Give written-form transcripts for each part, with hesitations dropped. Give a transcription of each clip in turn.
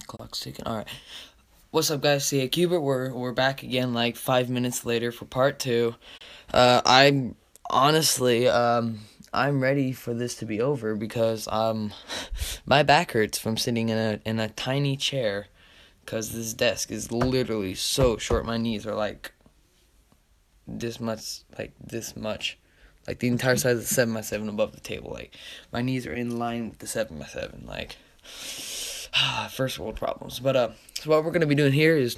Clock's ticking. All right. What's up, guys? CA Cubert. We're back again, like 5 minutes later for part two. I'm honestly, I'm ready for this to be over because my back hurts from sitting in a tiny chair, because this desk is literally so short. My knees are like this much, like the entire size of the 7x7 above the table. Like my knees are in line with the 7x7. Like first world problems. But so what we're gonna be doing here is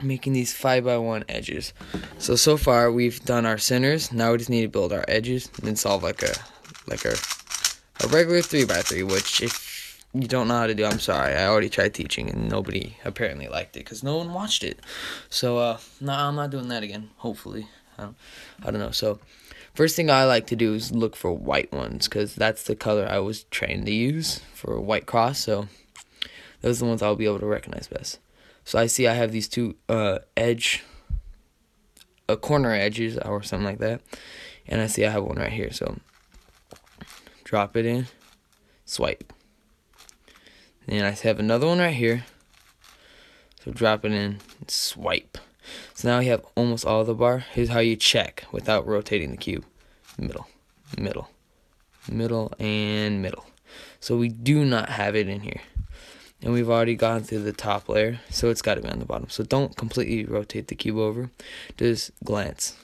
making these 5x1 edges. So far we've done our centers. Now we just need to build our edges and then solve like a regular 3x3. Which, if you don't know how to do, I'm sorry. I already tried teaching and nobody apparently liked it because no one watched it. So no, I'm not doing that again. Hopefully, I don't know. So first thing I like to do is look for white ones because that's the color I was trained to use for a white cross. So those are the ones I'll be able to recognize best. So I see I have these two corner edges or something like that. And I see I have one right here. So drop it in, swipe. And I have another one right here. So drop it in, and swipe. So now we have almost all of the bar. Here's how you check without rotating the cube. Middle, middle, middle, and middle. So we do not have it in here. And we've already gone through the top layer, so it's got to be on the bottom. So don't completely rotate the cube over. Just glance.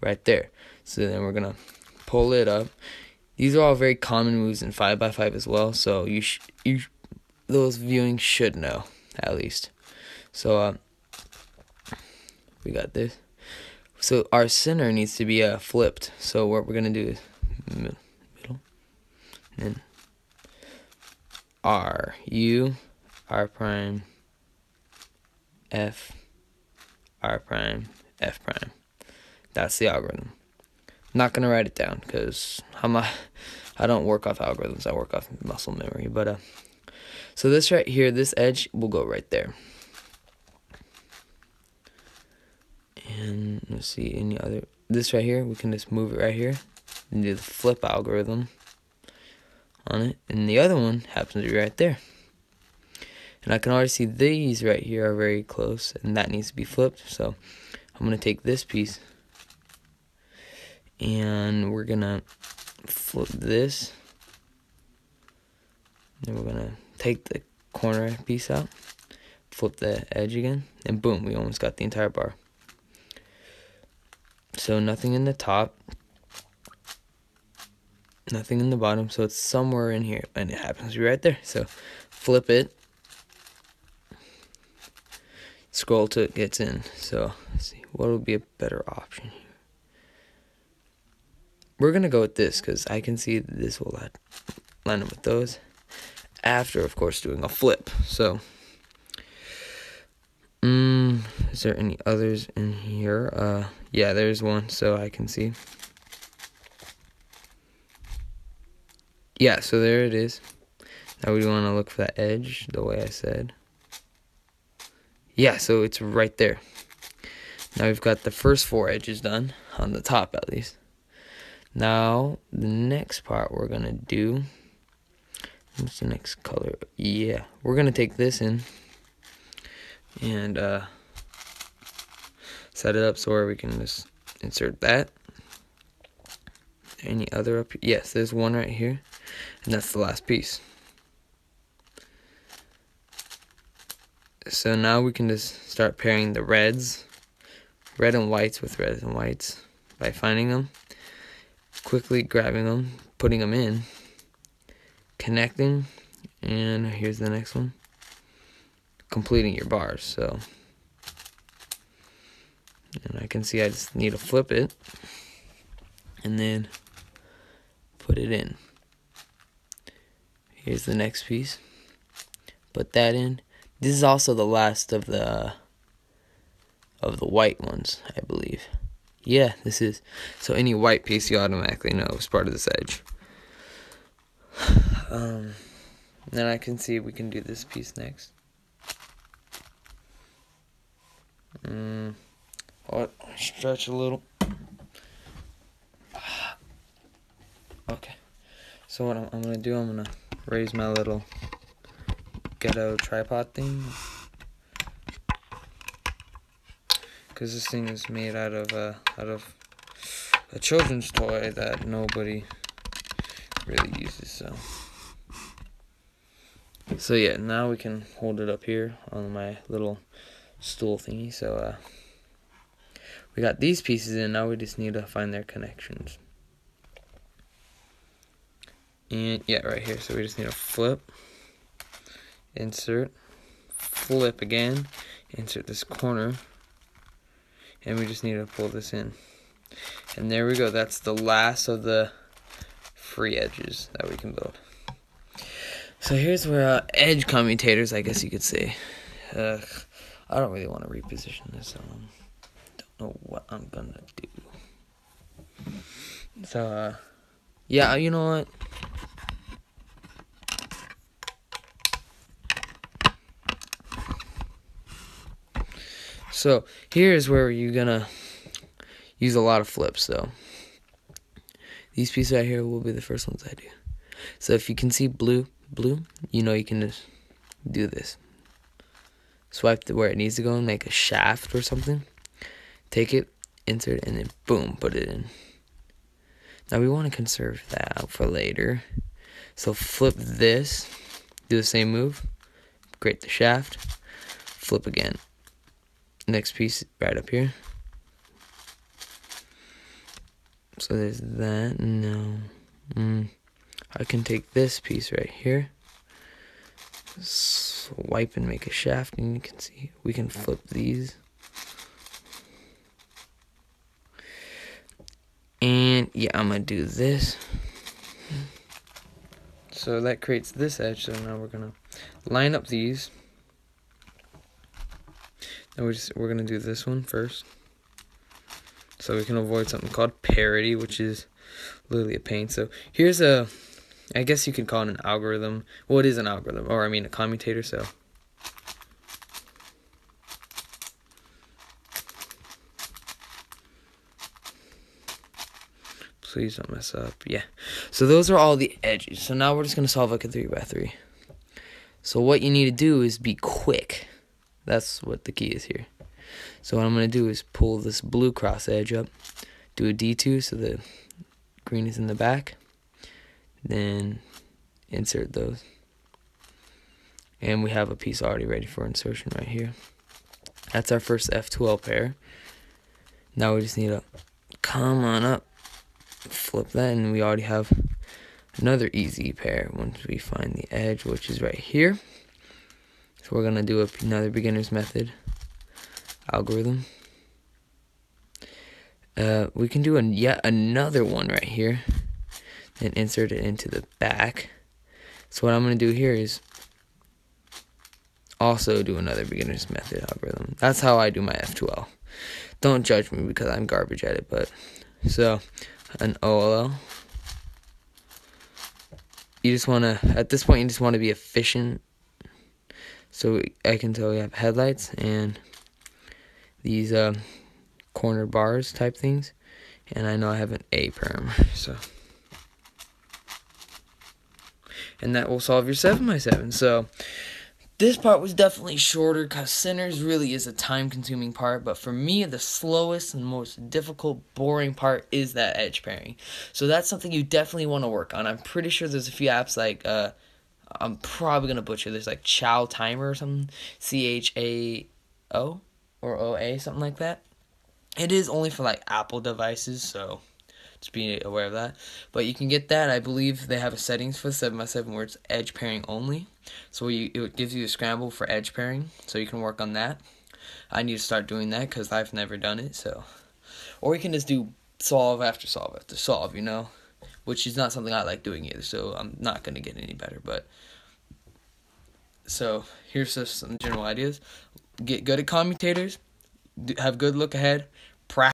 Right there. So then we're going to pull it up. These are all very common moves in 5x5 as well, so those viewing should know, at least. So we got this. So our center needs to be flipped. So what we're going to do is middle, and then R, U, R prime, F, R prime, F prime. That's the algorithm. I'm not gonna write it down because I don't work off algorithms. I work off muscle memory. But so this right here, this edge will go right there. And let's see any other. This right here, we can just move it right here and do the flip algorithm on it, and the other one happens to be right there. And I can already see these right here are very close, and that needs to be flipped. So I'm gonna take this piece and we're gonna flip this, and we're gonna take the corner piece out, flip the edge again, and boom, we almost got the entire bar. So nothing in the top, nothing in the bottom, so it's somewhere in here, and it happens to be right there. So flip it, scroll till it gets in. So let's see, what would be a better option here? We're gonna go with this because I can see that this will line up with those after, of course, doing a flip. So is there any others in here? Yeah, there's one, so I can see. Yeah, so there it is. Now we want to look for that edge, the way I said. Yeah, so it's right there. Now we've got the first 4 edges done, on the top at least. Now, the next part we're going to do, what's the next color? Yeah, we're going to take this in and set it up so where we can just insert that. Any other up here? Yes, there's one right here, and that's the last piece. So now we can just start pairing the reds, red and whites with reds and whites by finding them, quickly grabbing them, putting them in, connecting, and here's the next one, completing your bars. So, and I can see I just need to flip it and then put it in. Here's the next piece, put that in. This is also the last of the white ones, I believe. Yeah, this is. So any white piece you automatically know is part of this edge. Then I can see we can do this piece next. Stretch a little. Okay. So what I'm gonna do, I'm gonna raise my little ghetto tripod thing, because this thing is made out of a children's toy that nobody really uses. So yeah, now we can hold it up here on my little stool thingy. So we got these pieces in. Now we just need to find their connections. And yeah, right here. So we just need to flip, insert, flip again, insert this corner, and we just need to pull this in. And there we go. That's the last of the free edges that we can build. So here's where edge commutators, I guess you could say. I don't really want to reposition this. Don't know what I'm gonna do. So yeah, you know what? So here's where you're gonna use a lot of flips. So these pieces right here will be the first ones I do. So if you can see blue, you know you can just do this. Swipe to where it needs to go and make a shaft or something. Take it, insert it, and then boom, put it in. Now we want to conserve that out for later. So flip this, do the same move, create the shaft, flip again. Next piece right up here. So there's that. No. I can take this piece right here, swipe and make a shaft, and you can see we can flip these. And yeah, I'm gonna do this. So that creates this edge. So now we're gonna line up these. Now we're gonna do this one first, so we can avoid something called parity, which is literally a pain. So here's I guess you could call it an algorithm. Well, it is an algorithm, or I mean a commutator. So please don't mess up. Yeah. So those are all the edges. So now we're just gonna solve like a 3x3. So what you need to do is be quick. That's what the key is here. So what I'm going to do is pull this blue cross edge up, do a D2 so the green is in the back, then insert those. And we have a piece already ready for insertion right here. That's our first F2L pair. Now we just need to come on up, flip that, and we already have another easy pair once we find the edge, which is right here. So we're going to do another beginner's method algorithm. We can do yet another one right here, then insert it into the back. So what I'm going to do here is also do another beginner's method algorithm. That's how I do my F2L. Don't judge me because I'm garbage at it, but so an OLL. You just want to, at this point, you just want to be efficient. So I can tell we have headlights and these corner bars type things, and I know I have an A perm, so, and that will solve your 7x7. So this part was definitely shorter because centers really is a time-consuming part, but for me, the slowest and most difficult, boring part is that edge pairing. So that's something you definitely want to work on. I'm pretty sure there's a few apps like I'm probably gonna butcher this, like Chow Timer or something, CHAO or OA, something like that. It is only for like Apple devices, so just be aware of that. But you can get that. I believe they have a settings for the 7x7 where it's edge pairing only. So it gives you a scramble for edge pairing, so you can work on that. I need to start doing that because I've never done it. So, or you can just do solve after solve after solve, you know, which is not something I like doing either. So I'm not gonna get any better. But so here's just some general ideas. Get good at commutators. Have good look ahead. Practice.